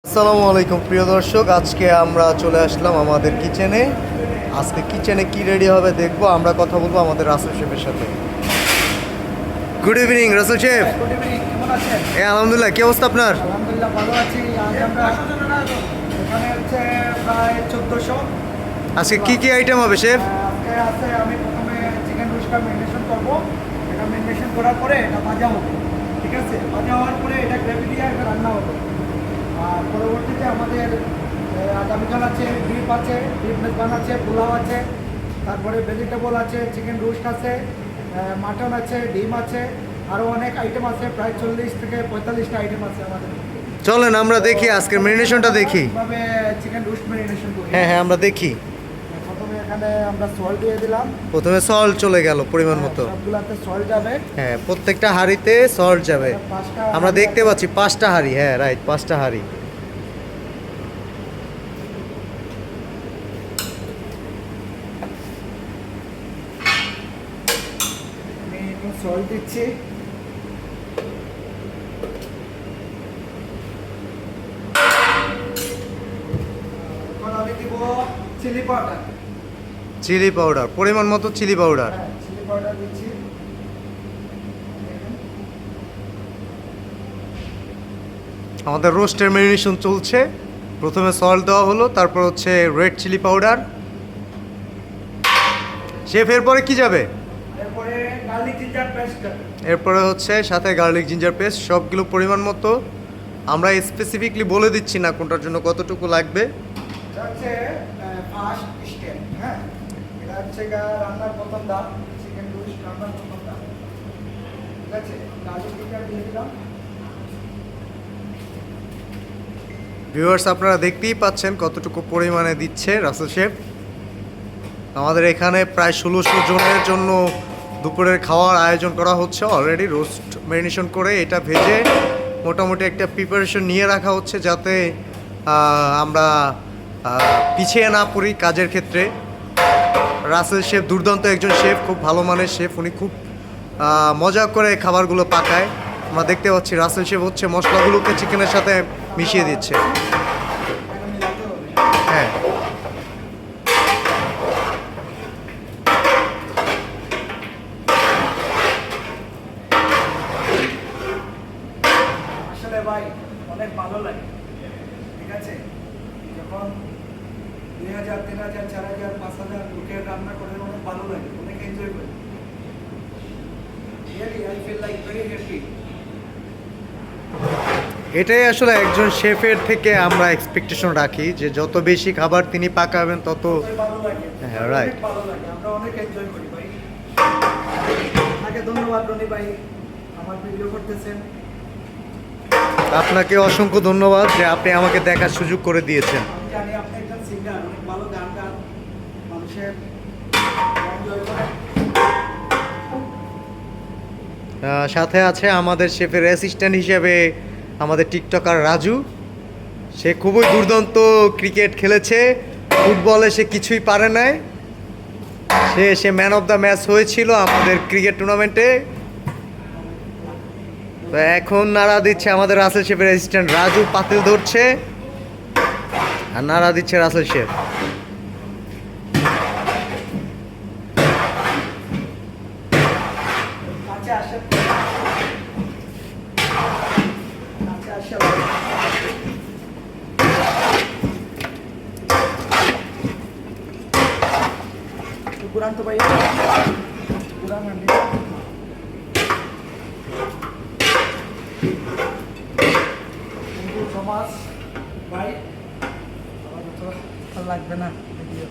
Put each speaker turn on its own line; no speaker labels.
আসসালামু আলাইকুম প্রিয় দর্শক, আজকে আমরা চলে আসলাম আমাদের কিচেনে। আজকে কিচেনে কি রেডি হবে দেখবো। আমরা কথা বলবো আমাদের রাসেল শেফের সাথে। Good evening Russell chef.
Good evening, কেমন আছেন?
আলহামদুলিল্লাহ, কি অবস্থা আপনার?
আলহামদুলিল্লাহ ভালো আছি। আজ আমরা এখানে হচ্ছে প্রায় 1400।
আজকে কি কি আইটেম হবে শেফ?
আজকে আছে, আমি প্রথমে চিকেন রোস্টটা ম্যারিনেশন করবো। এটা ম্যারিনেশন করার পরে এটা ভাজা হবে, ঠিক আছে? ভাজা হওয়ার পরে এটা গ্রেভি দিয়ে এটা রান্না হবে। আর পরবর্তীতে আমাদের আগামীকাল আছে বিফ আছে, বিফ মেজবান আছে, পোলাও আছে, তারপরে ভেজিটেবল আছে, চিকেন রোস্ট আছে, মাটন আছে, ডিম আছে, আরও অনেক আইটেম আছে। প্রায় 40 থেকে 45টা আইটেম আছে আমাদের।
চলেন আমরা দেখি, আজকের ম্যারিনেশনটা দেখি।
কিভাবে চিকেন রোস্ট ম্যারিনেশন করি।
হ্যাঁ হ্যাঁ, আমরা দেখি।
প্রথমে এখানে আমরা সল্ট দিয়ে দিলাম।
প্রথমে সল্ট চলে গেল পরিমাণ মতো।
সবগুলাতে সল্ট যাবে।
হ্যাঁ, প্রত্যেকটা হাঁড়িতে সল্ট যাবে। আমরা দেখতে পাচ্ছি 5টা হাঁড়ি। হ্যাঁ রাইট, 5টা হাঁড়ি।
আমি এখন সল্ট দিচ্ছি। এখন আমি দিব চিলি পাউডার।
চিলি পাউডার, পরিমাণ মতো চিলি পাউডার।
হ্যাঁ, চিলি পাউডার দিচ্ছি।
আমাদের রোস্টের ম্যারিনেশন চলছে। প্রথমে সল্ট দেওয়া হলো, তারপর হচ্ছে রেড চিলি পাউডার। শেফ এরপরে কি যাবে?
এরপরে গার্লিক জিঞ্জার পেস্ট যাবে।
এরপরে হচ্ছে সাথে গার্লিক জিঞ্জার পেস্ট, সবগুলো পরিমাণ মতো। আমরা স্পেসিফিকলি বলে দিচ্ছি না কোনটার জন্য কতটুকু লাগবে।
এটা হচ্ছে ফার্স্ট স্টেপ। হ্যাঁ, এটা হচ্ছে রান্নার প্রথম ধাপ, চিকেন রোস্ট রান্নার প্রথম ধাপ। ঠিক আছে, গার্লিক জিঞ্জার দিয়ে দিলাম।
ভিউয়ার্স, আপনারা দেখতেই পাচ্ছেন কতটুকু পরিমাণে দিচ্ছে রাসেল শেফ। আমাদের এখানে প্রায় 1600 জনের জন্য দুপুরের খাওয়ার আয়োজন করা হচ্ছে। অলরেডি রোস্ট ম্যারিনেশন করে এটা ভেজে মোটামুটি একটা প্রিপারেশন নিয়ে রাখা হচ্ছে, যাতে আমরা পিছিয়ে না পড়ি কাজের ক্ষেত্রে। রাসেল শেফ দুর্দান্ত একজন শেফ, খুব ভালো মানের শেফ। উনি খুব মজা করে খাবারগুলো পাকায়। আমরা দেখতে পাচ্ছি রাসেল শেফ হচ্ছে মশলাগুলোকে চিকেনের সাথে মিশিয়ে দিচ্ছে।
এটা মিলাতে হবে।
হ্যাঁ,
আসলে ভাই অনেক ভালো লাগে, ঠিক আছে? যখন 2000, 3000, 4000, 5000 লোকের রান্না করে অনেক ভালো লাগে, অনেক এনজয় করি। Really I feel like very happy.
এটাই আসলে একজন শেফের থেকে আমরা এক্সপেকটেশন রাখি, যে যত বেশি খাবার তিনি পাকাবেন তত।
ভালো লাগে।
হ্যাঁ, right.
অনেক ভালো লাগে, আমরা অনেক এনজয় করি ভাই। আপনাকে ধন্যবাদ রনি ভাই, আমার ভিডিও করতেছেন।
আপনাকে অসংখ্য ধন্যবাদ যে আপনি আমাকে দেখার সুযোগ করে দিয়েছেন।
আমি জানি আপনি একজন সিঙ্গার, অনেক ভালো গান গান, মানুষের এনজয় করেন।
সাথে আছে আমাদের শেফের অ্যাসিস্ট্যান্ট হিসেবে আমাদের টিকটকার রাজু। সে খুবই দুর্দান্ত ক্রিকেট খেলেছে, ফুটবলে সে কিছুই পারে নাই। সে ম্যান অফ দ্য ম্যাচ হয়েছিল আমাদের ক্রিকেট টুর্নামেন্টে। তো এখন নাড়া দিচ্ছে আমাদের রাসেল শেফের অ্যাসিস্ট্যান্ট রাজু, পাতিল ধরছে আর নাড়া দিচ্ছে রাসেল শেফ।
কাছে আসেন, কাছে আসেন। কুরান তো ভাই, কুরান আনলি। থ্যাংক ইউ সো মাচ ভাই। আমার তো ভালো লাগবে না ভিডিও।